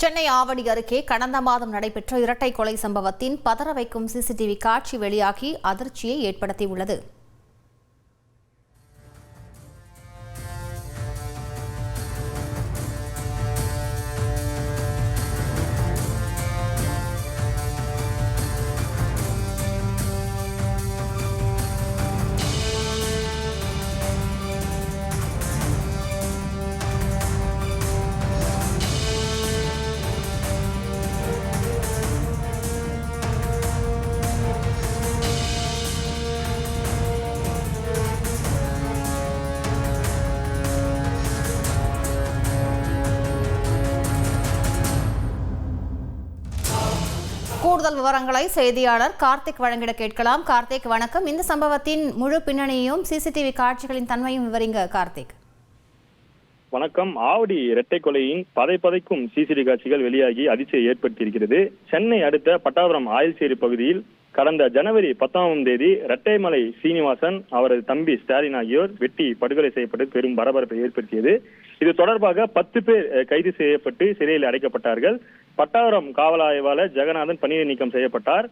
சென்னை ஆவடி அருகே கடந்த மாதம் நடைபெற்ற இரட்டை கொலை சம்பவத்தின் பதற வைக்கும் சிசிடிவி காட்சி வெளியாகி அதிர்ச்சியை ஏற்படுத்தியுள்ளது. கூடுதல் விவரங்களை செய்தியாளர் கார்த்திக் வழங்கிட கேட்கலாம். கார்த்திக், வணக்கம். இந்த சம்பவத்தின் முழு பின்னணியும் சிசிடிவி காட்சிகளின் தன்மையும் விவரிங்க கார்த்திக். வணக்கம். ஆவடி இரட்டை கொலையின் பதைக்கும் சிசிடிவி காட்சிகள் வெளியாகி அதிர்ச்சியை ஏற்படுத்தியிருக்கிறது. சென்னை அடுத்த பட்டாபுரம் ஆயில்சேரி பகுதியில் கடந்த ஜனவரி 10ஆம் தேதி இரட்டைமலை சீனிவாசன், அவரது தம்பி ஸ்டாலின் ஆகியோர் வெட்டி படுகொலை செய்யப்பட்டு பெரும் பரபரப்பை ஏற்படுத்தியது. இது தொடர்பாக 10 பேர் கைது செய்யப்பட்டு சிறையில் அடைக்கப்பட்டார்கள். பட்டாபுரம் காவல் ஆய்வாளர் ஜெகநாதன் பணியை நீக்கம் செய்யப்பட்டார்.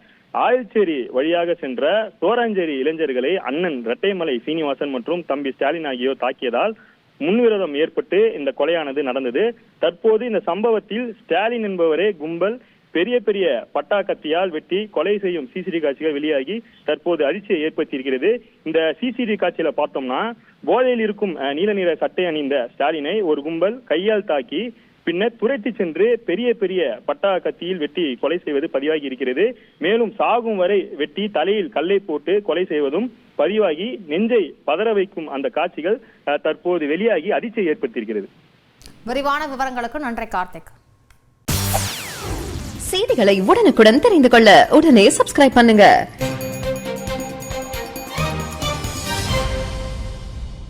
ஆயில்சேரி வழியாக சென்ற சோராஞ்சேரி இளைஞர்களை அண்ணன் இரட்டைமலை சீனிவாசன் மற்றும் தம்பி ஸ்டாலின் ஆகியோர் தாக்கியதால் முன்விரோதம் ஏற்பட்டு இந்த கொலையானது நடந்தது. தற்போது இந்த சம்பவத்தில் ஸ்டாலின் என்பவரே கும்பல் பெரிய பட்டா கத்தியால் வெட்டி கொலை செய்யும் சிசிடிவி காட்சிகள் வெளியாகி தற்போது அதிர்ச்சியை ஏற்படுத்தியிருக்கிறது. இந்த சிசிடிவி காட்சியில பார்த்தோம்னா, போதையில் இருக்கும் நீல நிற சட்டை அணிந்த ஸ்டாலினை ஒரு கும்பல் கையால் தாக்கி பின்னர் துரைத்து சென்று பெரிய பட்டா கத்தியில் வெட்டி கொலை செய்வது பதிவாகி இருக்கிறது. மேலும் சாகும் வரை வெட்டி தலையில் கல்லை போட்டு கொலை செய்வதும் பதிவாகி நெஞ்சை பதற வைக்கும் அந்த காட்சிகள் தற்போது வெளியாகி அதிர்ச்சியை ஏற்படுத்தியிருக்கிறது. விரிவான விவரங்களுக்கு நன்றி கார்த்திக். செய்திகளை உடனுக்குடன் தெரிந்து கொள்ள உடனே சப்ஸ்கிரைப் பண்ணுங்க.